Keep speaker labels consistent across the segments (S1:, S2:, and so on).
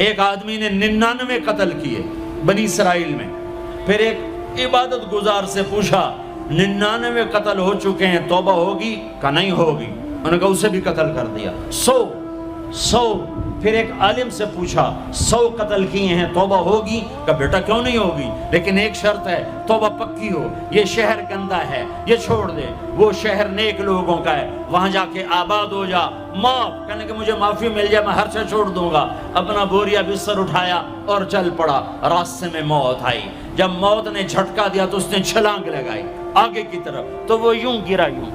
S1: ایک آدمی نے 99 قتل کیے بنی اسرائیل میں. پھر ایک عبادت گزار سے پوچھا 99 قتل ہو چکے ہیں، توبہ ہوگی کہ نہیں ہوگی؟ انہوں نے کہا اسے بھی قتل کر دیا. 100. پھر ایک عالم سے پوچھا 100 قتل کیے ہیں، توبہ ہوگی؟ کہ بیٹا کیوں نہیں ہوگی، لیکن ایک شرط ہے، توبہ پکی ہو. یہ شہر گندا ہے، یہ چھوڑ دے. وہ شہر نیک لوگوں کا ہے، وہاں جا کے آباد ہو جا. معاف کہنے کہ مجھے معافی مل جائے میں ہر سے چھوڑ دوں گا. اپنا بوریا بستر اٹھایا اور چل پڑا. راستے میں موت آئی. جب موت نے جھٹکا دیا تو اس نے چھلانگ لگائی آگے کی طرف، تو وہ یوں گرا، یوں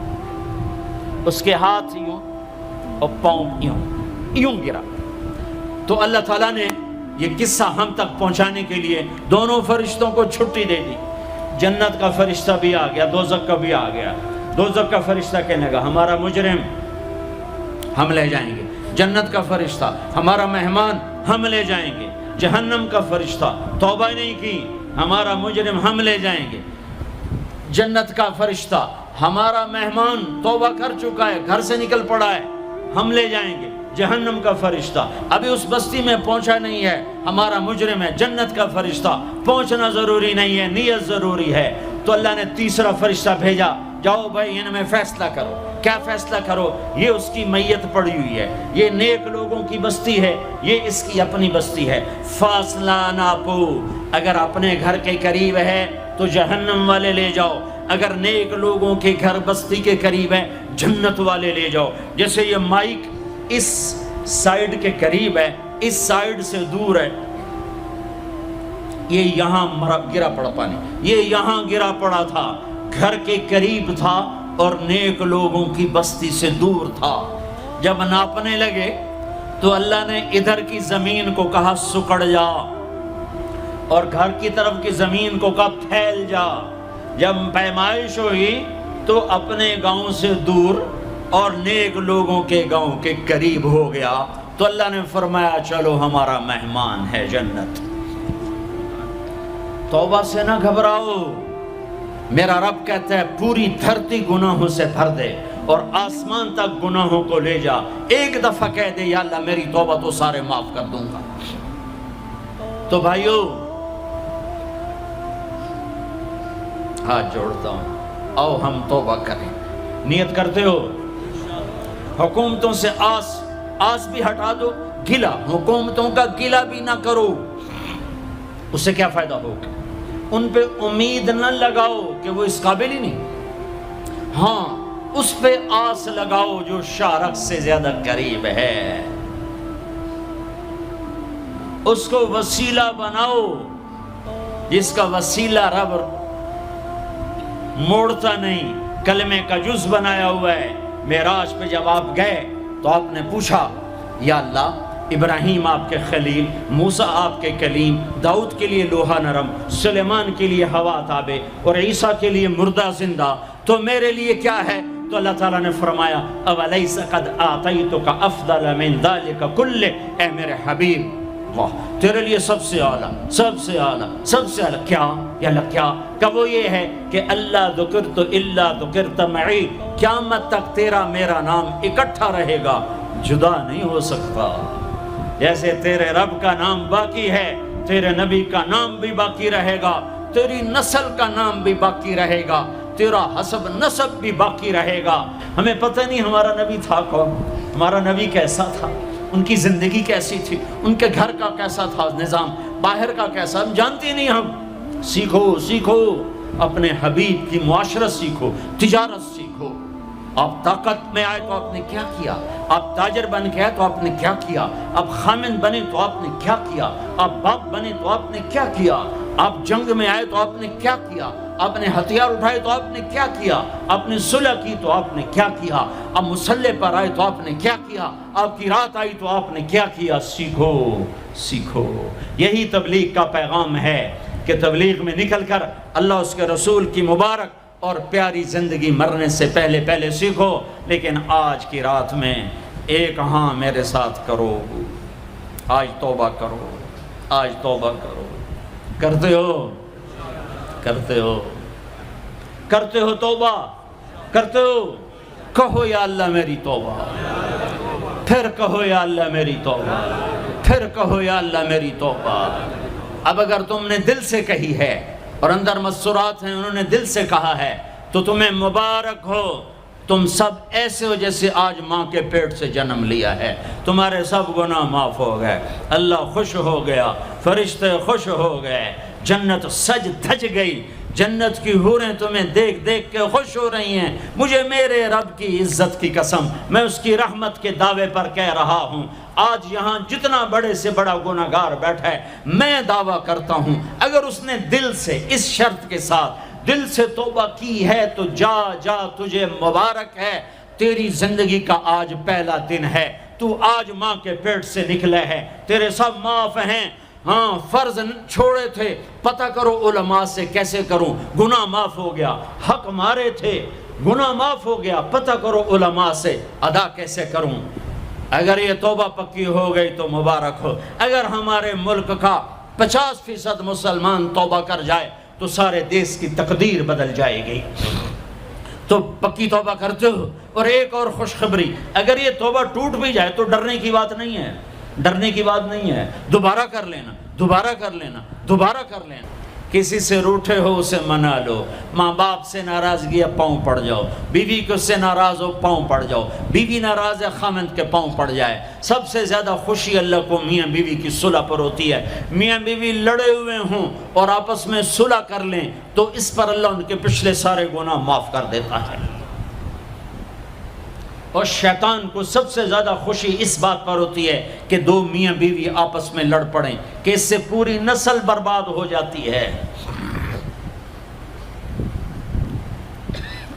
S1: اس کے ہاتھ یوں اور پاؤں یوں گرا. تو اللہ تعالیٰ نے یہ قصہ ہم تک پہنچانے کے لیے دونوں فرشتوں کو چھٹی دے دی. جنت کا فرشتہ بھی آ گیا، دوزخ کا بھی آ گیا. دوزخ کا فرشتہ کہنے لگا ہمارا مجرم ہم لے جائیں گے. جنت کا فرشتہ ہمارا مہمان ہم لے جائیں گے. جہنم کا فرشتہ توبہ نہیں کی ہمارا مجرم ہم لے جائیں گے. جنت کا فرشتہ ہمارا مہمان توبہ کر چکا ہے، گھر سے نکل پڑا ہے، ہم لے جائیں گے. جہنم کا فرشتہ ابھی اس بستی میں پہنچا نہیں ہے، ہمارا مجرم ہے. جنت کا فرشتہ پہنچنا ضروری نہیں ہے، نیت ضروری ہے. تو اللہ نے تیسرا فرشتہ بھیجا، جاؤ بھائی ان میں فیصلہ کرو. کیا فیصلہ کرو؟ یہ اس کی میت پڑی ہوئی ہے، یہ نیک لوگوں کی بستی ہے، یہ اس کی اپنی بستی ہے. فاصلہ ناپو، اگر اپنے گھر کے قریب ہے تو جہنم والے لے جاؤ، اگر نیک لوگوں کے گھر بستی کے قریب ہے جنت والے لے جاؤ. جیسے یہ مائک اس سائیڈ کے قریب ہے، اس سائیڈ سے دور ہے، یہ یہاں گرا پڑا پانی، یہ یہاں گرا پڑا تھا، گھر کے قریب تھا اور نیک لوگوں کی بستی سے دور تھا. جب ناپنے لگے تو اللہ نے ادھر کی زمین کو کہا سکڑ جا، اور گھر کی طرف کی زمین کو کہا پھیل جا. جب پیمائش ہوئی تو اپنے گاؤں سے دور اور نیک لوگوں کے گاؤں کے قریب ہو گیا. تو اللہ نے فرمایا چلو ہمارا مہمان ہے جنت. توبہ سے نہ گھبراؤ، میرا رب کہتا ہے پوری دھرتی گناہوں سے بھر دے اور آسمان تک گناہوں کو لے جا. ایک دفعہ کہہ دے یا اللہ میری توبہ تو سارے معاف کر دوں گا. تو بھائیو ہاتھ جوڑتا ہوں، آؤ ہم توبہ کریں. نیت کرتے ہو؟ حکومتوں سے آس بھی ہٹا دو، گلا حکومتوں کا گلا بھی نہ کرو. اس سے کیا فائدہ ہوگا؟ ان پہ امید نہ لگاؤ کہ وہ اس قابل ہی نہیں. ہاں اس پہ آس لگاؤ جو شارق سے زیادہ قریب ہے، اس کو وسیلہ بناؤ جس کا وسیلہ رب موڑتا نہیں، کلمے کا جز بنایا ہوا ہے. معراج پہ جب آپ گئے تو آپ نے پوچھا یا اللہ ابراہیم آپ کے خلیل، موسیٰ آپ کے کلیم، داؤد کے لیے لوہا نرم، سلیمان کے لیے ہوا تابع اور عیسیٰ کے لیے مردہ زندہ، تو میرے لیے کیا ہے؟ تو اللہ تعالیٰ نے فرمایا اولیس قد آتیتک افضل من ذلک کلہ، اے میرے حبیب واہ تیرے لیے سب سے اعلیٰ، سب سے اعلیٰ، سب سے اعلیٰ کیا؟ یا اللہ کیا؟ کہ وہ یہ ہے کہ اللہ ذکرت الا ذکرت معی، قیامت تک تیرا میرا نام اکٹھا رہے گا، جدا نہیں ہو سکتا. جیسے تیرے رب کا نام باقی ہے، تیرے نبی کا نام بھی باقی رہے گا، تیری نسل کا نام بھی باقی رہے گا، تیرا حسب نسب بھی باقی رہے گا. ہمیں پتہ نہیں ہمارا نبی تھا کون، ہمارا نبی کیسا تھا، ان کی زندگی کیسی تھی، ان کے گھر کا کیسا تھا نظام، باہر کا کیسا، ہم جانتے نہیں. ہم سیکھو اپنے حبیب کی معاشرت سیکھو، تجارت سیکھو. آپ طاقت میں آئے تو آپ نے کیا کیا، آپ تاجر بن کے آئے تو آپ نے کیا کیا، آپ خامن بنے تو آپ نے کیا کیا، آپ باپ بنے تو آپ نے کیا کیا، آپ جنگ میں آئے تو آپ نے کیا کیا، آپ نے ہتھیار اٹھائے تو آپ نے کیا کیا، آپ نے صلح کی تو آپ نے کیا کیا، آپ مسلح پر آئے تو آپ نے کیا کیا، آپ کی رات آئی تو آپ نے کیا کیا. سیکھو. یہی تبلیغ کا پیغام ہے کہ تبلیغ میں نکل کر اللہ اس کے رسول کی مبارک اور پیاری زندگی مرنے سے پہلے سیکھو. لیکن آج کی رات میں ایک ہاں میرے ساتھ کرو، آج توبہ کرو، آج توبہ کرو. کرتے ہو توبہ، کرتے ہو؟ کہو یا اللہ میری توبہ، پھر کہو یا اللہ میری توبہ، پھر کہو یا اللہ میری توبہ۔ اب اگر تم نے دل سے کہی ہے اور اندر مسرات ہیں انہوں نے دل سے کہا ہے تو تمہیں مبارک ہو، تم سب ایسے ہو جیسے آج ماں کے پیٹ سے جنم لیا ہے، تمہارے سب گناہ معاف ہو گئے، اللہ خوش ہو گیا، فرشتے خوش ہو گئے، جنت سج دھج گئی، جنت کی حوریں تمہیں دیکھ دیکھ کے خوش ہو رہی ہیں۔ مجھے میرے رب کی عزت کی قسم، میں اس کی رحمت کے دعوے پر کہہ رہا ہوں، آج یہاں جتنا بڑے سے بڑا گناہگار بیٹھا ہے، میں دعویٰ کرتا ہوں اگر اس نے دل سے اس شرط کے ساتھ دل سے توبہ کی ہے تو جا جا تجھے مبارک ہے، تیری زندگی کا آج پہلا دن ہے، تو آج ماں کے پیٹ سے نکلے ہے، تیرے سب معاف ہیں۔ ہاں فرض چھوڑے تھے، پتہ کرو علماء سے کیسے کروں، گناہ معاف ہو گیا، حق مارے تھے گناہ معاف ہو گیا، پتہ کرو علماء سے ادا کیسے کروں۔ اگر یہ توبہ پکی ہو گئی تو مبارک ہو۔ اگر ہمارے ملک کا 50% مسلمان توبہ کر جائے تو سارے دیش کی تقدیر بدل جائے گی۔ تو پکی توبہ کرتے ہو۔ اور ایک اور خوشخبری، اگر یہ توبہ ٹوٹ بھی جائے تو ڈرنے کی بات نہیں ہے، ڈرنے کی بات نہیں ہے، دوبارہ کر لینا، دوبارہ کر لینا، دوبارہ کر لینا۔ کسی سے روٹھے ہو اسے منا لو، ماں باپ سے ناراضگی ہے پاؤں پڑ جاؤ، بیوی کو سے ناراض ہو پاؤں پڑ جاؤ، بیوی ناراض ہے خامند کے پاؤں پڑ جائے۔ سب سے زیادہ خوشی اللہ کو میاں بیوی کی صلح پر ہوتی ہے۔ میاں بیوی لڑے ہوئے ہوں اور آپس میں صلح کر لیں تو اس پر اللہ ان کے پچھلے سارے گناہ معاف کر دیتا ہے۔ اور شیطان کو سب سے زیادہ خوشی اس بات پر ہوتی ہے کہ دو میاں بیوی آپس میں لڑ پڑیں، کہ اس سے پوری نسل برباد ہو جاتی ہے۔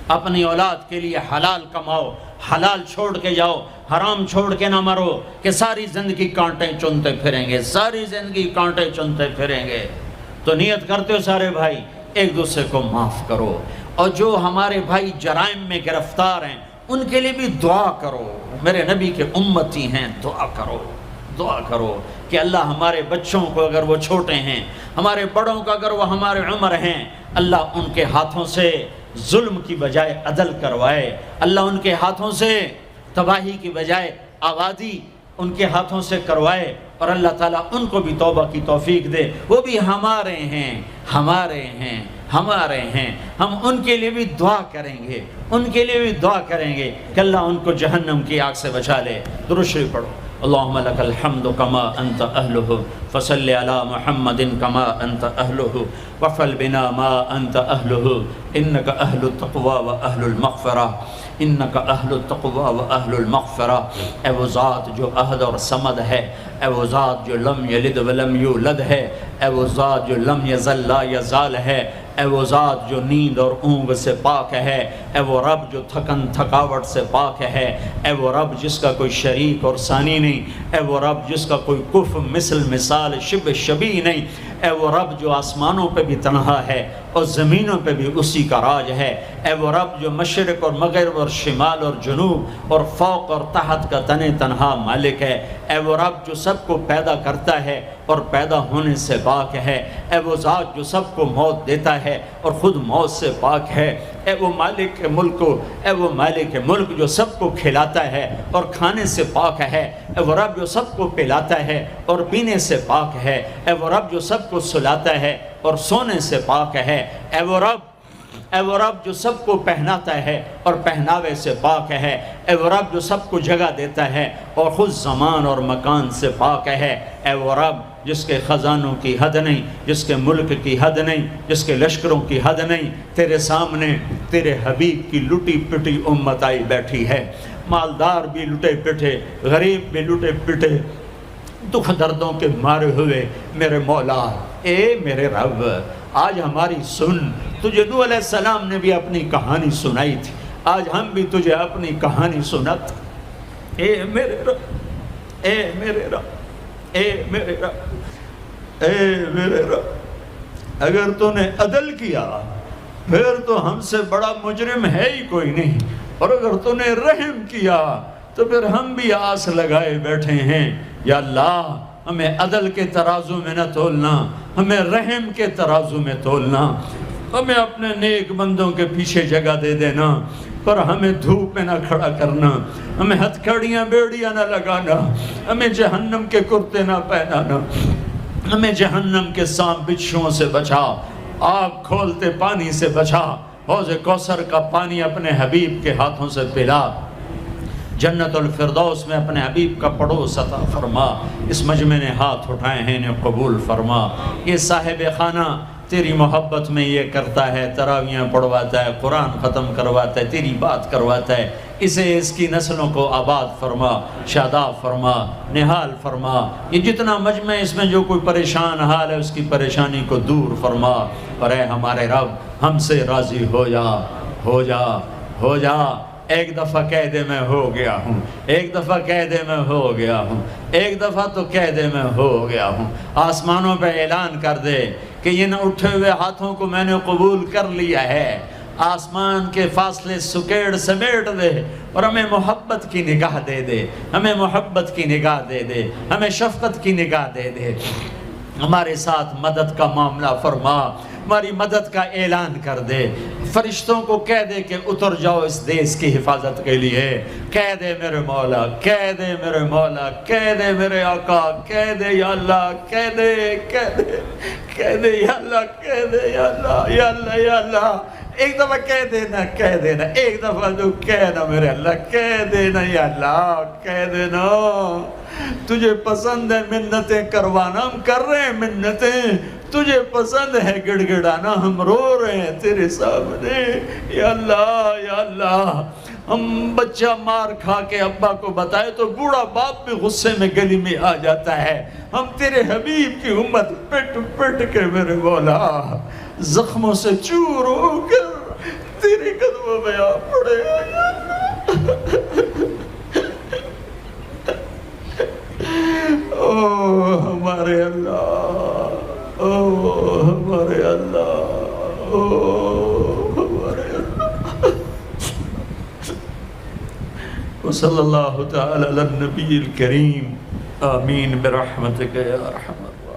S1: اپنی اولاد کے لیے حلال کماؤ، حلال چھوڑ کے جاؤ، حرام چھوڑ کے نہ مرو کہ ساری زندگی کانٹے چنتے پھریں گے، ساری زندگی کانٹے چنتے پھریں گے۔ تو نیت کرتے ہو سارے بھائی ایک دوسرے کو معاف کرو، اور جو ہمارے بھائی جرائم میں گرفتار ہیں ان کے لیے بھی دعا کرو، میرے نبی کے امتی ہیں، دعا کرو، دعا کرو کہ اللہ ہمارے بچوں کو اگر وہ چھوٹے ہیں، ہمارے بڑوں کو اگر وہ ہمارے عمر ہیں، اللہ ان کے ہاتھوں سے ظلم کی بجائے عدل کروائے، اللہ ان کے ہاتھوں سے تباہی کی بجائے آبادی ان کے ہاتھوں سے کروائے، اور اللہ تعالیٰ ان کو بھی توبہ کی توفیق دے۔ وہ بھی ہمارے ہیں، ہمارے ہیں، ہمارے ہیں، ہم ان کے لیے بھی دعا کریں گے، ان کے لیے بھی دعا کریں گے کہ اللہ ان کو جہنم کی آگ سے بچا لے۔ درود شریف پڑھو۔ اللہم لک الحمد کما انت اہلہ فصل علی محمد کما انت اہلہ وفعل بنا ما انت اہلہ انک اہل التقوی و اہل المغفرہ، انک اہل التقوی و اہل المغفرہ۔ اے وہ ذات جو احد اور صمد ہے، اے وہ ذات جو لم یلد ولم یولد ہے، اے وہ ذات جو لم یزل لا یزال ہے، اے وہ ذات جو نیند اور اونگ سے پاک ہے، اے وہ رب جو تھکن تھکاوٹ سے پاک ہے، اے وہ رب جس کا کوئی شریک اور ثانی نہیں، اے وہ رب جس کا کوئی کف مثل مثال شبہ شبیہ نہیں، اے وہ رب جو آسمانوں پہ بھی تنہا ہے اور زمینوں پہ بھی اسی کا راج ہے، اے وہ رب جو مشرق اور مغرب اور شمال اور جنوب اور فوق اور تحت کا تنہا مالک ہے، اے وہ رب جو سب کو پیدا کرتا ہے اور پیدا ہونے سے پاک ہے، اے وہ ذات جو سب کو موت دیتا ہے اور خود موت سے پاک ہے، اے وہ مالک ملک، اے وہ مالک ملک جو سب کو کھلاتا ہے اور کھانے سے پاک ہے، اے وہ رب جو سب کو پلاتا ہے اور پینے سے پاک ہے، اے وہ رب جو سب کو سلاتا ہے اور سونے سے پاک ہے، اے وہ رب جو سب کو پہناتا ہے اور پہناوے سے پاک ہے، اے وہ رب جو سب کو جگہ دیتا ہے اور خود زمان اور مکان سے پاک ہے، اے وہ رب جس کے خزانوں کی حد نہیں، جس کے ملک کی حد نہیں، جس کے لشکروں کی حد نہیں، تیرے سامنے تیرے حبیب کی لٹی پٹی امت آئی بیٹھی ہے، مالدار بھی لٹے پٹے، غریب بھی لٹے پٹے، دکھ دردوں کے مارے ہوئے میرے مولا، اے میرے رب آج ہماری سن۔ تجھے نوح علیہ السلام نے بھی اپنی کہانی سنائی تھی، آج ہم بھی تجھے اپنی کہانی سنات۔ اے میرے رب، اے میرے رب، اے میرے رب، اے میرے رب، اگر تو نے عدل کیا پھر تو ہم سے بڑا مجرم ہے ہی کوئی نہیں، اور اگر تو نے رحم کیا تو پھر ہم بھی آس لگائے بیٹھے ہیں۔ یا اللہ ہمیں عدل کے ترازو میں نہ تولنا، ہمیں رحم کے ترازو میں تولنا، ہمیں اپنے نیک بندوں کے پیچھے جگہ دے دینا۔ پر ہمیں دھوپ میں نہ کھڑا کرنا، ہمیں ہتھکڑیاں بیڑیاں نہ لگانا، ہمیں جہنم کے کرتے نہ پہنانا، ہمیں جہنم کے سانپ بچھوؤں سے بچا، آگ کھولتے پانی سے بچا، حوض کوثر کا پانی اپنے حبیب کے ہاتھوں سے پلا، جنت الفردوس میں اپنے حبیب کا پڑوس عطا فرما، اس مجمع نے ہاتھ اٹھائے ہیں انہیں قبول فرما۔ یہ صاحب خانہ تیری محبت میں یہ کرتا ہے، تراویاں پڑھواتا ہے، قرآن ختم کرواتا ہے، تیری بات کرواتا ہے، اسے اس کی نسلوں کو آباد فرما، شاداب فرما، نہال فرما۔ یہ جتنا مجمع اس میں جو کوئی پریشان حال ہے اس کی پریشانی کو دور فرما، اور اے ہمارے رب ہم سے راضی ہو جا، ہو جا، ہو جا۔ ایک دفعہ کہہ دے میں ہو گیا ہوں، ایک دفعہ کہہ دے میں ہو گیا ہوں، ایک دفعہ تو کہہ دے میں ہو گیا ہوں۔ آسمانوں پہ اعلان کر دے کہ ان اٹھے ہوئے ہاتھوں کو میں نے قبول کر لیا ہے، آسمان کے فاصلے سکیڑ سمیٹ دے اور ہمیں محبت کی نگاہ دے دے، ہمیں محبت کی نگاہ دے دے، ہمیں شفقت کی نگاہ دے دے، ہمارے ساتھ مدد کا معاملہ فرما، ہماری مدد کا اعلان کر دے، فرشتوں کو کہہ دے کہ اتر جاؤ اس دیس کی حفاظت کے لیے، کہہ دے میرے مولا، کہہ دے میرے مولا، کہہ دے میرے آقا، کہہ دے یا اللہ، کہہ دے، کہہ دے، کہہ دے یا اللہ، کہہ دے یا اللہ، یا اللہ، یا اللہ۔ ایک دفعہ کہہ دینا، کہہ دینا، ایک دفعہ تو کہنا میرے اللہ، کہہ دینا یا اللہ، کہہ دینا۔ تجھے پسند ہے منتیں کروانا، ہم کر رہے ہیں منتیں، تجھے پسند ہے گڑ گڑانا، ہم رو رہے ہیں تیرے سامنے، یا اللہ، یا اللہ۔ ہم بچہ مار کھا کے ابا کو بتائے تو بوڑھا باپ بھی غصے میں گلی میں آ جاتا ہے، ہم تیرے حبیب کی امت پٹ پٹ کے میرے مولا زخموں سے چور ہو کر تیرے قدموں میں آ پڑے او ہمارے اللہ، او ہمارے اللہ، او ہمارے اللہ۔ وصلی اللہ تعالی علی النبی الکریم، آمین برحمتک یا ارحم الراحمین۔